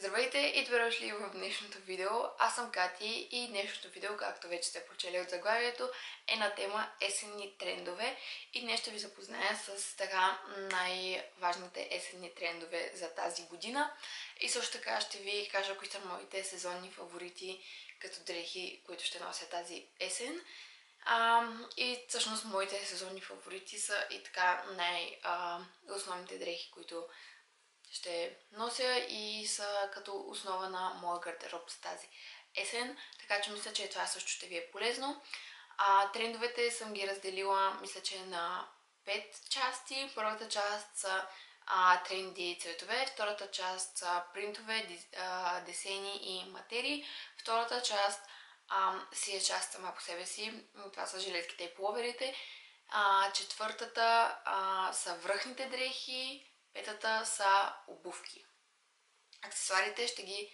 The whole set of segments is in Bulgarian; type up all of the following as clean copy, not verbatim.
Здравейте и добре дошли в днешното видео. Аз съм Кати и днешното видео, както вече сте прочели от заглавието, е на тема есенни трендове. И днес ще ви запозная с така най-важните есенни трендове за тази година. И също така ще ви кажа кои са моите сезонни фаворити като дрехи, които ще нося тази есен. И всъщност моите сезонни фаворити са и така най-основните дрехи, които ще нося и са като основа на моя гардероб за тази есен, така че мисля, че това също ще ви е полезно. Трендовете съм ги разделила, мисля, че на 5 части. Първата част са тренди цветове, втората част са принтове, десени и материи, втората част си е част сама по себе си, това са жилетките и пуловерите, четвъртата са връхните дрехи, петата са обувки. Аксесуарите ще ги...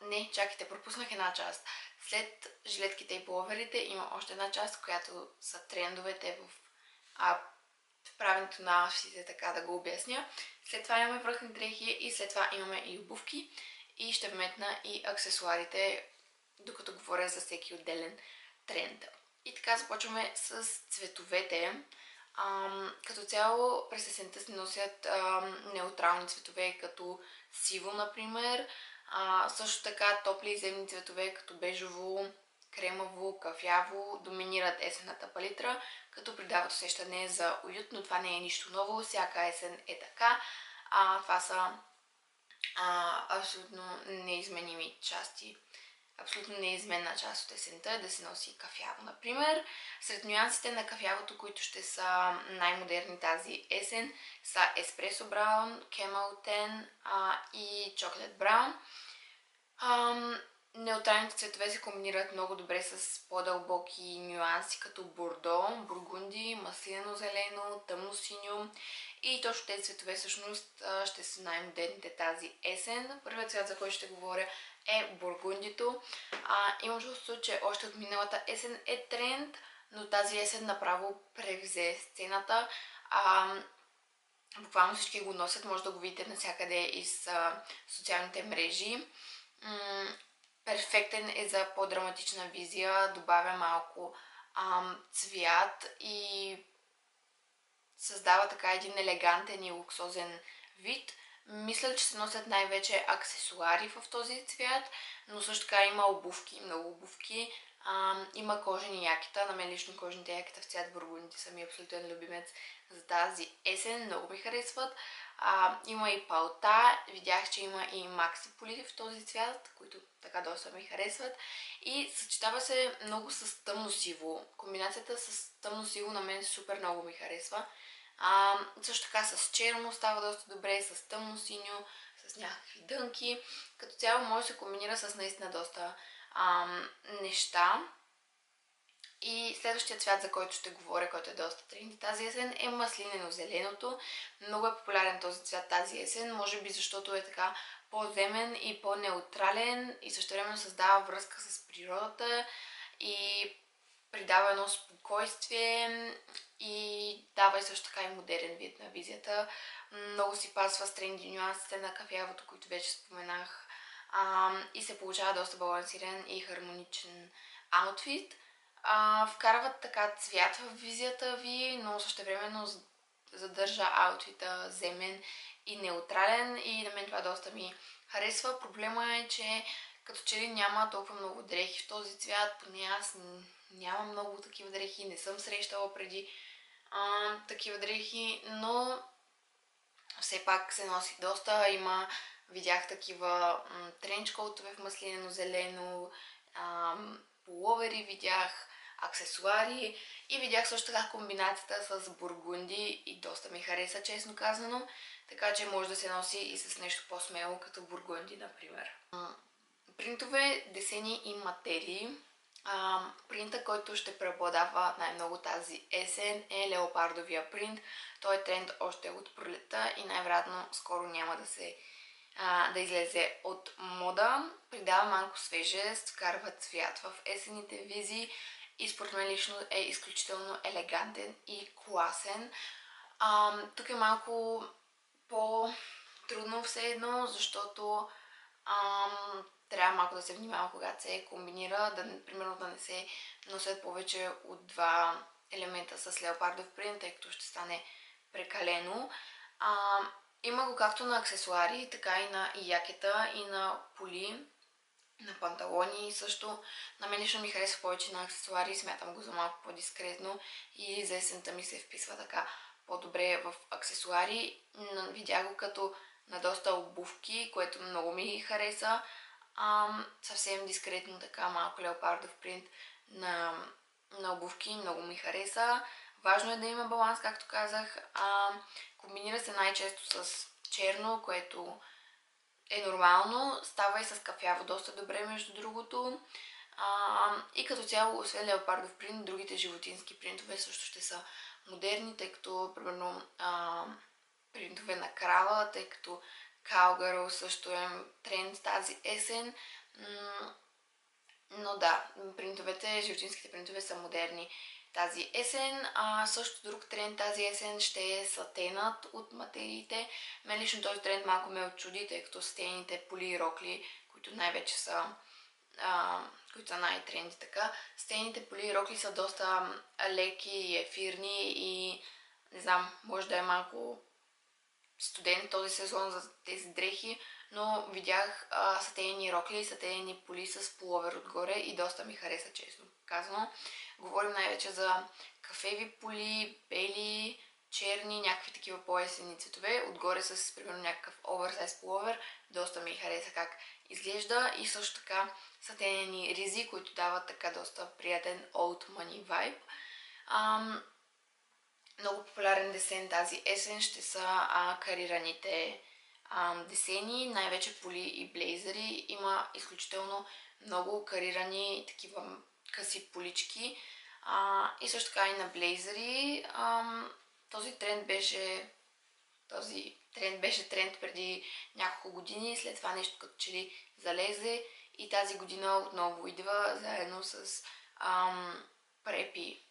Не, чакайте, пропуснах една част. След жилетките и пуловерите има още една част, която са трендовете в правенето на аутфитите, така да го обясня. След това имаме връхни дрехи и след това имаме и обувки. И ще вметна и аксесуарите, докато говоря за всеки отделен тренд. И така започваме с цветовете. Като цяло през есента се носят неутрални цветове, като сиво, например. Също така топли и земни цветове, като бежово, кремово, кафяво доминират есенната палитра, като придават усещане за уют, но това не е нищо ново, всяка есен е така. Това са абсолютно неизменими части. Абсолютно неизменна част от есента е да се носи кафяво, например. Сред нюансите на кафявото, които ще са най-модерни тази есен, са еспресо браун, кемел тен и чоколет браун. Неутралните цветове се комбинират много добре с по-дълбоки нюанси, като бордо, бургунди, маслинено зелено, тъмно синьо. И точно тези цветове всъщност ще са най-модерните тази есен. Първият цвят, за който ще говоря, е бургундито. Имам чувство, че още от миналата есен е тренд, но тази есен направо превзе сцената. Буквално всички го носят, може да го видите навсякъде из социалните мрежи. Перфектен е за по-драматична визия, добавя малко цвят и създава така един елегантен и луксозен вид. Мисля, че се носят най-вече аксесуари в този цвят, но също така има обувки, много обувки. Има кожени якита, на мен лично кожените якита в цвят бургундите са ми абсолютен любимец за тази есен, много ми харесват. Има и палта, видях, че има и макси поли в този цвят, които така доста ми харесват. И съчетава се много с тъмно сиво. Комбинацията с тъмно сиво на мен супер много ми харесва. Също така с черно става доста добре, с тъмно синьо, с някакви дънки. Като цяло може да се комбинира с наистина доста неща. И следващия цвят, за който ще говоря, който е доста тренди тази есен, е маслинено-зеленото. Много е популярен този цвят тази есен, може би защото е така по-земен и по-неутрален и същевременно създава връзка с природата и придава едно спокойствие и дава и също така и модерен вид на визията. Много си пасва с тренди нюансите на кафявото, които вече споменах, и се получава доста балансиран и хармоничен аутфит. Вкарват така цвят в визията ви, но същевременно задържа аутфита земен и неутрален и на мен това доста ми харесва. Проблема е, че като че ли няма толкова много дрехи в този цвят, поне аз нямам много такива дрехи, не съм срещала преди такива дрехи, но все пак се носи доста. Видях такива тренчколтове в маслинено зелено, пуловери видях, аксесуари и видях също така комбинацията с бургунди и доста ми хареса, честно казано, така че може да се носи и с нещо по-смело, като бургунди, например. Принтове, десени и материи. Принта, който ще преобладава най-много тази есен, е леопардовия принт. Той е тренд още от пролета и най-вероятно скоро няма да излезе от мода. Придава малко свежест, вкарва цвят в есените визи и според мен лично е изключително елегантен и класен. Тук е малко по-трудно все едно, защото Трябва малко да се внимава, когато се комбинира, примерно да не се носят повече от два елемента с леопардов принт, тъй като ще стане прекалено. Има го както на аксесуари, така и на якета, и на поли, на панталони също. На мен лично ми харесва повече на аксесуари, смятам го за малко по-дискретно и за есента ми се вписва така по-добре в аксесуари. Видях го като на доста обувки, което много ми хареса. Съвсем дискретно така малко леопардов принт на обувки, много ми хареса. Важно е да има баланс, както казах. Комбинира се най-често с черно, което е нормално. Става и с кафяво доста добре, между другото. И като цяло, освен леопардов принт, другите животински принтове също ще са модерни, тъй като, примерно, принтове на крава, тъй като Cowgirl също е тренд тази есен. Но да, животинските принтове са модерни тази есен. Също друг тренд тази есен ще е сатенът от материите. Мен лично този тренд малко ме отчуди, тъй като сатените поли и рокли, които най-вече са които са най-тренди така. Сатените поли и рокли са доста леки и ефирни и не знам, може да е малко студент този сезон за тези дрехи, но видях сатейни рокли и сатейни поли с пуловер отгоре и доста ми хареса, честно казано. Говорим най-вече за кафеви поли, бели, черни, някакви такива по-есенни цветове, отгоре с примерно някакъв оверсайз пуловер. Доста ми хареса как изглежда и също така сатейни ризи, които дават така доста приятен old money vibe. Много популярен десен тази есен ще са карираните десени, най-вече поли и блейзери. Има изключително много карирани такива къси полички и също така и на блейзери. Този тренд беше тренд преди няколко години, след това нещо като че ли залезе и тази година отново идва заедно с препи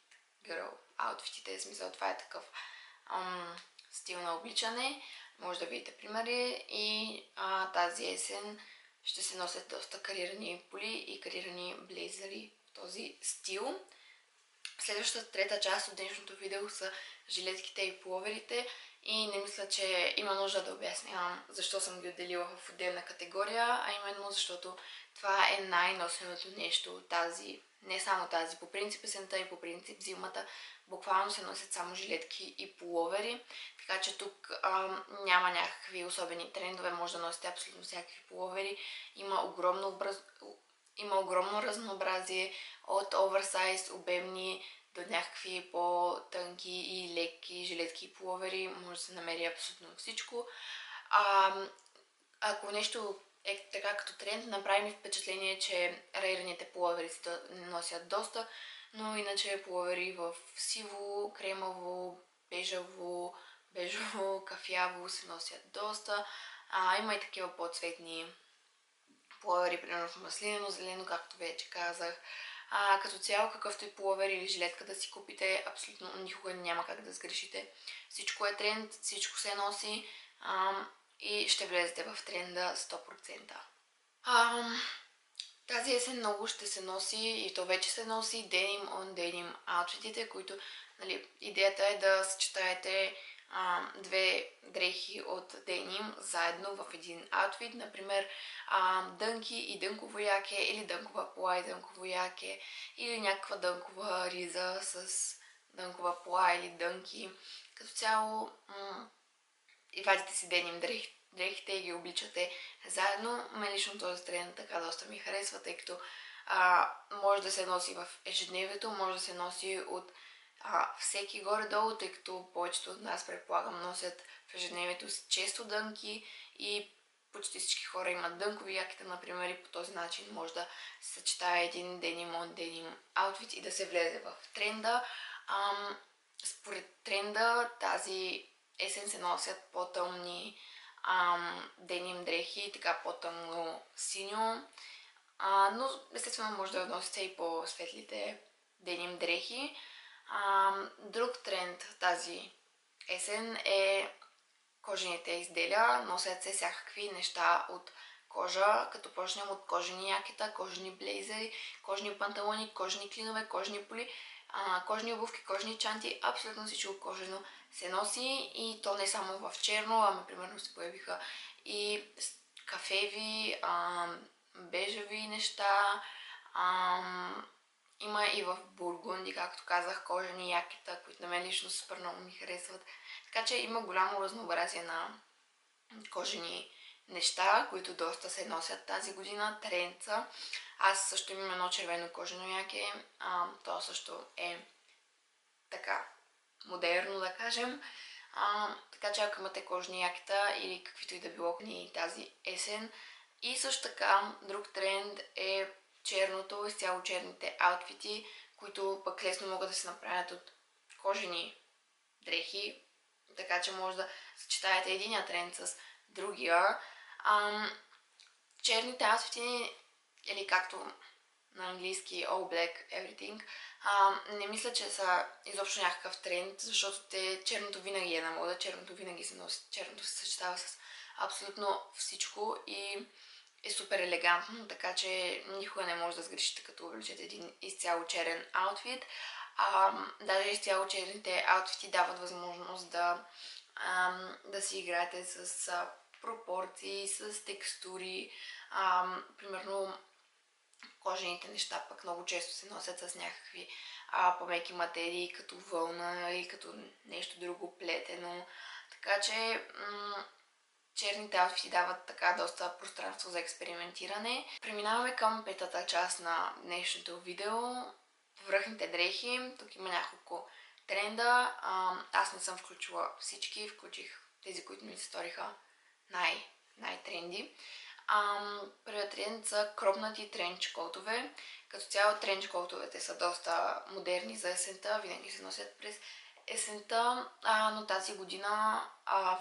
girl аутфитите, смисъл това е такъв стил на обличане. Може да видите примери и тази есен ще се носят доста карирани поли и карирани блейзери в този стил. Следващата трета част от днешното видео са жилетките и пуловерите и не мисля, че има нужда да обяснявам защо съм ги отделила в отделна категория, а именно защото това е най-носеното нещо не само тази, по принцип есента и по принцип зимата буквално се носят само жилетки и пуловери, така че тук няма някакви особени трендове, може да носите абсолютно всякакви пуловери, има огромно разнообразие от оверсайз, обемни до някакви по-тънки и леки жилетки и пуловери, може да се намери абсолютно всичко. Ако нещо е така като тренд, направи ми впечатление, че рейраните пуловери се носят доста, но иначе пуловери в сиво, кремово, бежово, кафяво се носят доста. Има и такива по-цветни пуловери, примерно в маслинено, зелено, както вече казах. Като цяло, какъвто и пуловер или жилетка да си купите, абсолютно никога няма как да сгрешите. Всичко е тренд, всичко се носи и ще влезете в тренда 100%. Тази есен много ще се носи и то вече се носи denim on denim аутфитите, които идеята е да съчетаете две дрехи от деним заедно в един аутфит, например дънки и дънково яке или дънкова пола и дънково яке или някаква дънкова риза с дънкова пола или дънки. Като цяло и вадите си деним дрехите и ги обличате заедно. Мен лично този тренд така доста ми харесва, тъй като може да се носи в ежедневието, може да се носи от всеки горе-долу, тъй като повечето от нас, предполагам, носят в ежедневието си често дънки и почти всички хора имат дънкови якета, например, и по този начин може да се съчетае един деним on деним аутфит и да се влезе в тренда. Според тренда тази есен се носят по-тъмни деним дрехи, така по-тъмно синьо, но естествено може да носите и по-светлите деним дрехи. Друг тренд тази есен е кожените изделия. Носят се всякакви неща от кожа, като почнем от кожени якета, кожени блейзери, кожени панталони, кожени клинове, кожени поли, кожени обувки, кожени чанти, абсолютно всичко кожено се носи и то не само в черно, ами примерно се появиха и кафеви, бежеви неща, има и в бургунди, както казах, кожени якета, които на мен лично супер много ми харесват. Така че има голямо разнообразие на кожени неща, които доста се носят тази година. Тренца. Аз също имам едно червено кожено яке. То също е така модерно, да кажем. Така че ако имате кожни якета или каквито и да било ни тази есен. И също така друг тренд е черното, изцяло черните аутфити, които пък лесно могат да се направят от кожени дрехи, така че може да съчетаете единия тренд с другия. Черните аутфити, или както на английски all black everything, не мисля, че са изобщо някакъв тренд, защото черното винаги е на мода, черното винаги се носи, черното се съчетава с абсолютно всичко и е супер елегантно, така че никога не може да сгрешите като облечете един изцяло черен аутфит. Даже изцяло черните аутфити дават възможност да си играете с пропорции, с текстури. Примерно кожените неща пък много често се носят с някакви по-меки материи, като вълна или като нещо друго плетено. Така че черните аутфити дават така доста пространство за експериментиране. Преминаваме към петата част на днешното видео. Връхните дрехи. Тук има няколко тренда. Аз не съм включила всички. Включих тези, които ми се сториха най-тренди. Първият тренд са кропнати тренчкотове. Като цяло тренчкотовете са доста модерни за есента. Винаги се носят през есента, но тази година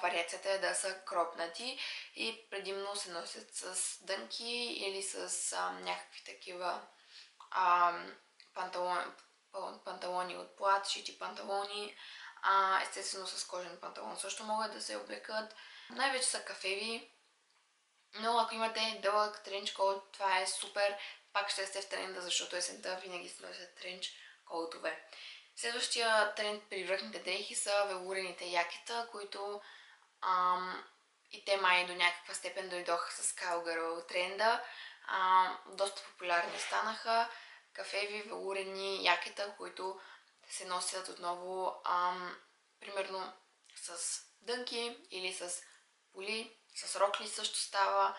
вариацията е да са кропнати и предимно се носят с дънки или с някакви такива панталони от плат, шити панталони. Естествено с кожен панталон също могат да се облекат. Най-вече са кафеви, но ако имате дълъг тренчкот, това е супер. Пак ще сте в тренда, защото есента винаги се носят тренчкотове. Следващия тренд при връхните дрехи са велурените якета, които и те май до някаква степен дойдоха с cowgirl тренда. Доста популярни станаха. Кафеви велурени якета, които се носят отново примерно с дънки или с поли, с рокли също става.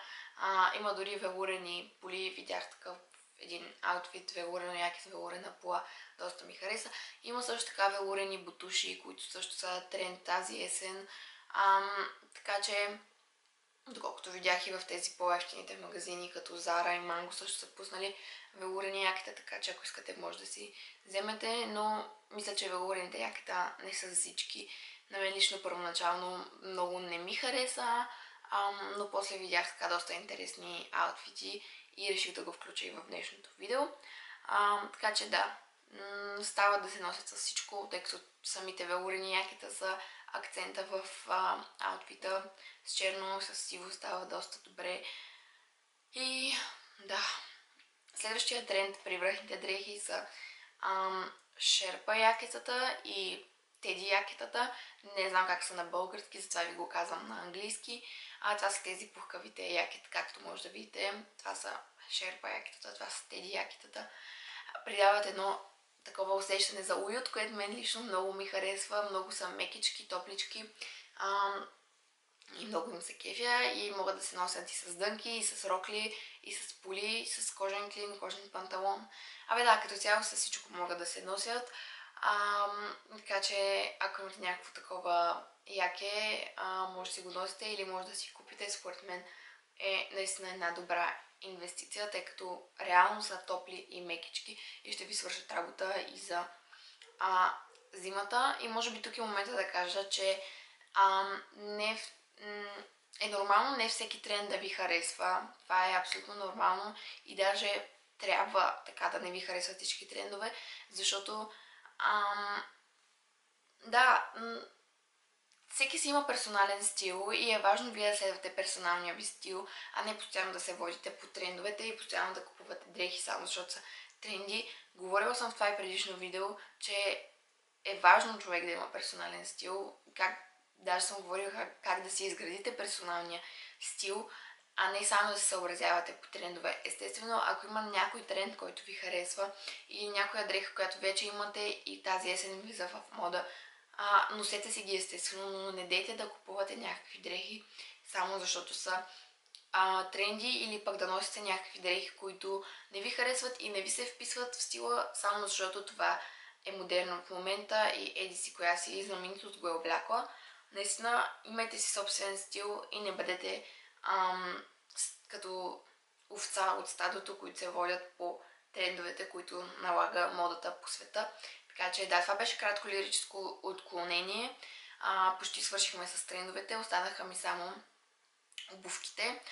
Има дори велурени поли, видях такъв един аутфит, велурено яке с велурена пола, доста ми хареса. Има също така велурени бутуши, които също са тренд тази есен. Така че, доколкото видях и в тези по-евтините магазини, като Zara и Mango също са пуснали велурени якета, така че ако искате може да си вземете, но мисля, че велурените якета не са за всички. На мен лично първоначално много не ми хареса, но после видях така доста интересни аутфити и реших да го включа и в днешното видео. Така че да, става да се носят с всичко, тъй като самите велурени якета са акцента в аутфита. С черно, с сиво става доста добре. И да, следващия тренд при връхните дрехи са шерпа якетата и теди якетата. Не знам как са на български, затова ви го казвам на английски. Това са тези пухкавите якета, както може да видите. Това са шерпа якетата, това са теди якетата. Придават едно такова усещане за уют, което мен лично много ми харесва. Много са мекички, топлички и много им се кефя и могат да се носят и с дънки, и с рокли, и с поли, и с кожен клин, кожен панталон. Да, като цяло с всичко могат да се носят. Така че ако имате някакво такова яке, може да си го носите или може да си купите. Според мен е наистина една добра инвестиция, тъй като реално са топли и мекички и ще ви свършат работа и за зимата. И може би тук е момента да кажа, че е нормално не всеки тренд да ви харесва. Това е абсолютно нормално и даже трябва така да не ви харесват всички трендове, защото всеки си има персонален стил и е важно вие да следвате персоналния ви стил, а не постоянно да се водите по трендовете и постоянно да купувате дрехи само защото са тренди. Говорила съм в това и предишно видео, че е важно човек да има персонален стил. Даже съм говорила как да си изградите персоналния стил, а не само да се съобразявате по трендове. Естествено, ако има някой тренд, който ви харесва или някоя дреха, която вече имате и тази есен влиза в мода, носете си ги естествено, но не дейте да купувате някакви дрехи само защото са тренди или пък да носите някакви дрехи, които не ви харесват и не ви се вписват в стила, само защото това е модерно в момента и еди си коя си знаменитост го е облякла. Наистина имайте си собствен стил и не бъдете като овца от стадото, които се водят по трендовете, които налага модата по света. Така че да, това беше кратко лирическо отклонение. Почти свършихме с трендовете, останаха ми само обувките.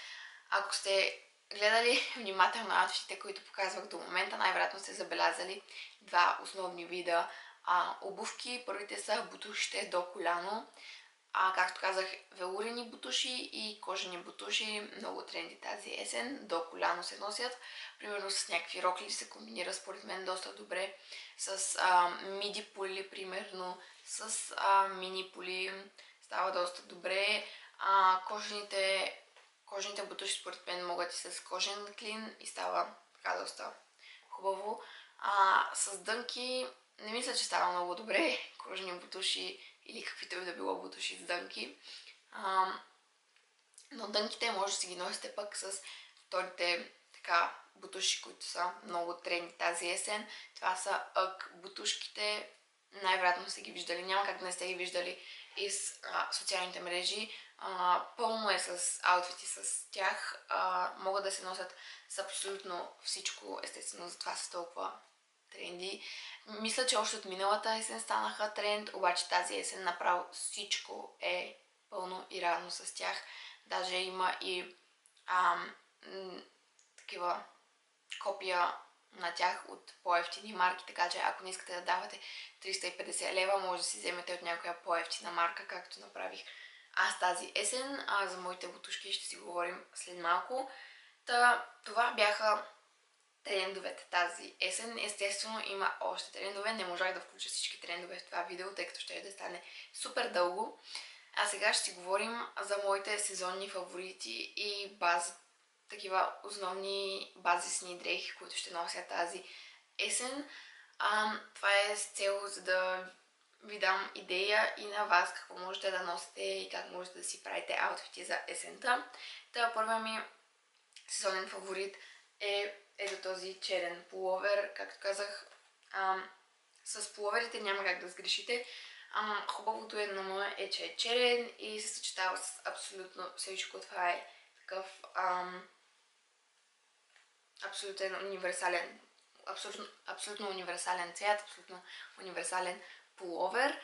Ако сте гледали внимателно аутфитите, които показвах до момента, най-вероятно сте забелязали два основни вида обувки. Първите са бутушите до коляно. Както казах, велурени бутуши и кожени бутуши, много тренди тази есен, до коляно се носят. Примерно с някакви рокли се комбинира според мен доста добре. С миди поли, примерно, с мини поли става доста добре. Кожените бутуши според мен могат и с кожен клин и става така доста хубаво. С дънки не мисля, че става много добре кожени бутуши или каквито и да било бутуши с дънки. Но дънките може да си ги носите пък с вторите така бутуши, които са много тренди тази есен. Това са ък бутушките. Най-вероятно сте ги виждали. Няма как да не сте ги виждали из социалните мрежи. Пълно е с аутфити с тях. Могат да се носят с абсолютно всичко. Естествено, затова са толкова тренди. Мисля, че още от миналата есен станаха тренд, обаче тази есен направо всичко е пълно и равно с тях. Даже има и такива копия на тях от по-евтини марки, така че ако не искате да давате 350 лева, може да си вземете от някоя по-евтина марка, както направих аз тази есен. За моите бутушки ще си говорим след малко. Това бяха трендовете тази есен. Естествено има още трендове. Не можах да включа всички трендове в това видео, тъй като ще да стане супер дълго. А сега ще си говорим за моите сезонни фаворити и такива основни базисни дрехи, които ще нося тази есен. Това е с цел за да ви дам идея и на вас какво можете да носите и как можете да си правите аутфити за есента. Първият ми сезонен фаворит е ето този черен пуловер. Както казах, с пуловерите няма как да сгрешите. Хубавото е, че е черен и се съчетава с абсолютно всичко. Това е такъв абсолютно универсален цвят, абсолютно универсален пуловер.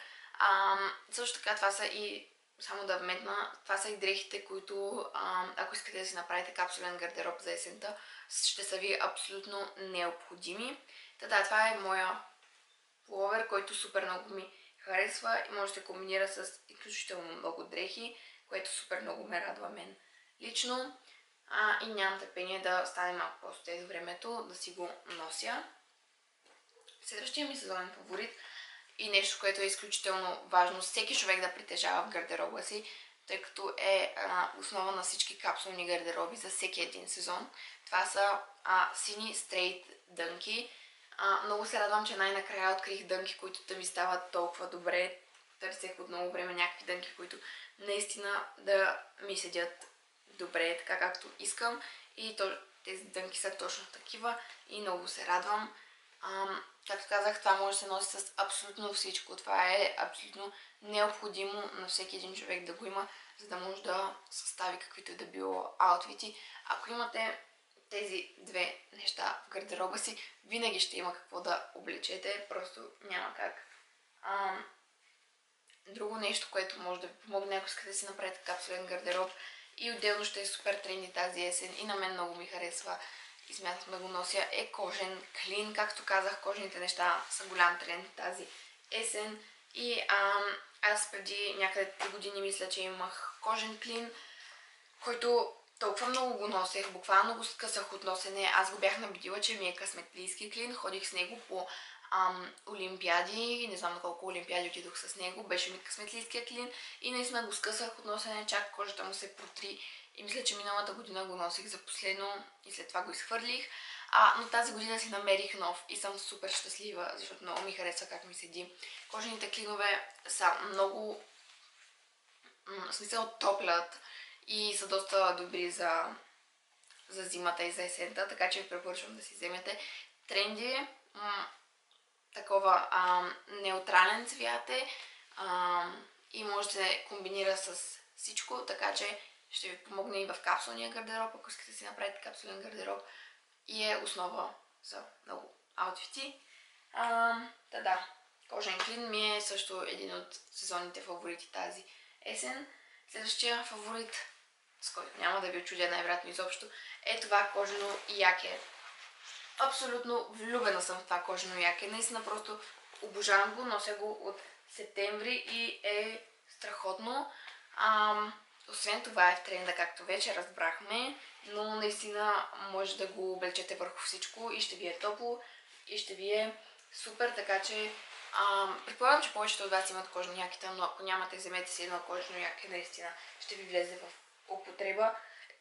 Също така това са и, само да вметна, това са и дрехите, които ако искате да си направите капсулен гардероб за есента, ще са ви абсолютно необходими. Това е моя пуловер, който супер много ми харесва и може да се комбинира с изключително много дрехи, което супер много ме радва мен лично. И нямам търпение да стане малко по-студено времето, да си го нося. Следващия ми сезонен фаворит и нещо, което е изключително важно всеки човек да притежава в гардероба си, тъй като е основа на всички капсулни гардероби за всеки един сезон. Това са сини стрейт дънки. Много се радвам, че най-накрая открих дънки, които да ми стават толкова добре. Търсех от много време някакви дънки, които наистина да ми седят добре, така както искам. И тези дънки са точно такива и много се радвам. Както казах, това може да се носи с абсолютно всичко. Това е абсолютно необходимо на всеки един човек да го има, за да може да състави каквито и да било аутфити. Ако имате тези две неща в гардероба си, винаги ще има какво да облечете, просто няма как. Друго нещо, което може да ви помогне, ако искате да си направите капсулен гардероб и отделно ще е супер тренди тази есен и на мен много ми харесва и смятам да го нося, е кожен клин. Както казах, кожените неща са голям тренд тази есен. И аз преди някъде 3 години мисля, че имах кожен клин, който толкова много го носех, буквално го скъсах от носене. Аз го бях набедила, че ми е късметлийски клин, ходих с него по олимпиади, не знам на колко олимпиади отидох с него, беше ми късметлийския клин и наистина го скъсах от носене, чак кожата му се протри и мисля, че миналата година го носих за последно и след това го изхвърлих. Но тази година си намерих нов и съм супер щастлива, защото много ми харесва как ми седи. Кожените клинове са много, в смисъл, топлят и са доста добри за зимата и за есента, така че ви препоръчвам да си вземете. Тренди такова неутрален цвят е и може да се комбинира с всичко, така че ще ви помогне и в капсулния гардероб, ако искате да си направите капсулен гардероб и е основа за много аутфити. Да, кожен клин ми е също един от сезонните фаворити тази есен. Следващия фаворит, с който няма да ви очудя най-вероятно изобщо, е това кожено яке. Абсолютно влюбена съм в това кожено яке. Наистина просто обожавам го, нося го от септември и е страхотно. Освен това е в тренда, както вече разбрахме, но наистина може да го облечете върху всичко и ще ви е топло и ще ви е супер, така че предполагам, че повечето от вас имат кожени якета, но ако нямате, вземете си едно кожено яке, наистина ще ви влезе в употреба.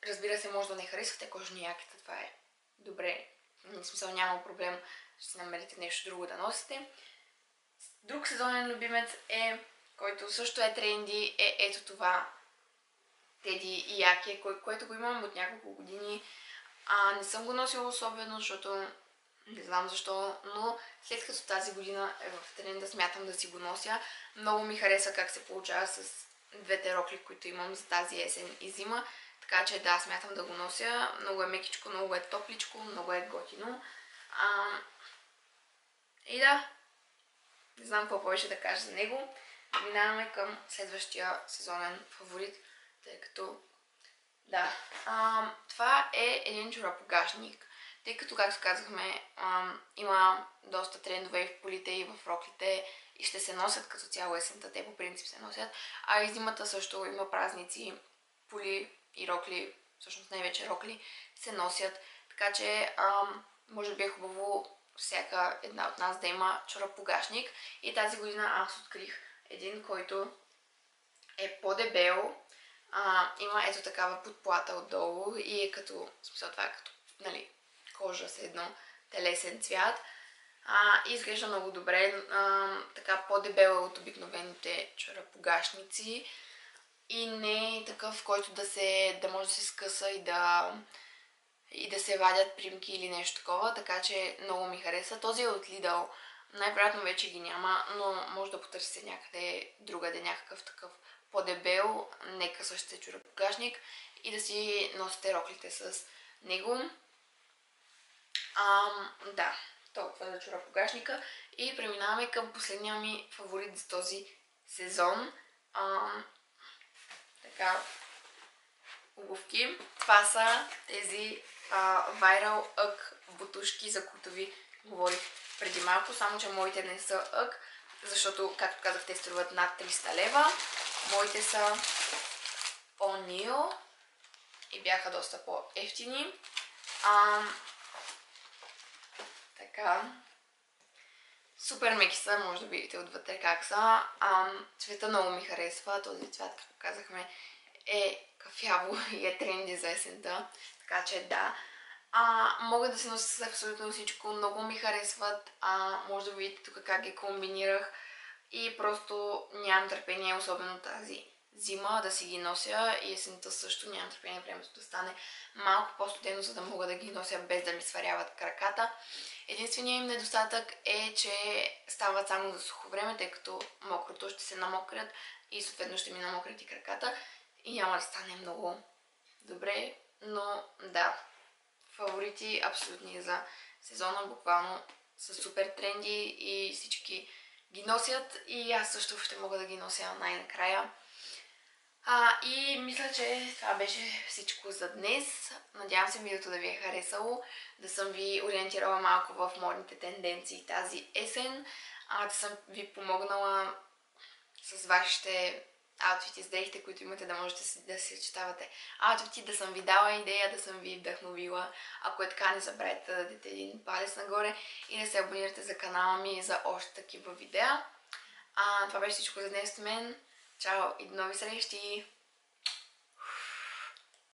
Разбира се, може да не харесвате кожени якета, това е добре. В смисъл няма проблем, ще си намерите нещо друго да носите. Друг сезонен любимец е, който също е тренди, е ето това Теди и яке, което го имам от няколко години. Не съм го носила особено, защото не знам защо, но след като тази година е в тренда, смятам да си го нося. Много ми хареса как се получава с двете рокли, които имам за тази есен и зима. Така че да, смятам да го нося. Много е мекичко, много е топличко, много е готино. И да, не знам какво повече да кажа за него. Минаваме към следващия сезонен фаворит, тъй като да, това е един чорапогашник, тъй като, както казахме, има доста трендове и в полите, и в роклите и ще се носят като цяло есента, те по принцип се носят, а и зимата също има празници, поли и рокли, всъщност най-вече рокли, се носят, така че може би е хубаво всяка една от нас да има чорапогашник и тази година аз открих един, който е по-дебел. Има ето такава подплата отдолу и е като, в смисъл това е като, нали, кожа с едно телесен цвят. И изглежда много добре, така по-дебела от обикновените чорапогашници и не е такъв, който да може да се скъса и да се вадят примки или нещо такова, така че много ми хареса. Този е от Lidl, най-вероятно вече ги няма, но може да потърсите някъде другаде някакъв такъв по-дебел, не късващ се чорапогашник и да си носите роклите с него. Да, толкова за чорапогашника. И преминаваме към последния ми фаворит за този сезон. Така, обувки. Това са тези Viral UGG бутушки, за които ви говорих преди малко, само че моите не са UGG, защото, както казах, те струват над 300 лева. Моите са O'Neill и бяха доста по-ефтини. Така. Супер меки са, може да видите отвътре как са. Цвета много ми харесва. Този цвят, както казахме, е кафяво и е тренди за есента. Така че да. Могат да се носят с абсолютно всичко. Много ми харесват. Може да видите тук как ги комбинирах. И просто нямам търпение, особено тази зима, да си ги нося и есента също. Нямам търпение времето да стане малко по-студено, за да мога да ги нося без да ми сваряват краката. Единственият им недостатък е, че стават само за сухо време, тъй като мокрото ще се намокрят и съответно ще ми намокрят и краката и няма да стане много добре, но да, фаворити абсолютни за сезона, буквално са супер тренди и всички ги носят и аз също ще мога да ги нося най-накрая. И мисля, че това беше всичко за днес. Надявам се видеото да ви е харесало, да съм ви ориентирала малко в модните тенденции тази есен, да съм ви помогнала с вашите аутфити, с дрехите, които имате, да можете да си съчетавате аутфити, да съм ви дала идея, да съм ви вдъхновила. Ако е така, не забравяйте да дадете един палец нагоре и да се абонирате за канала ми за още такива видеа. Това беше всичко за днес от мен. Чао и до нови срещи!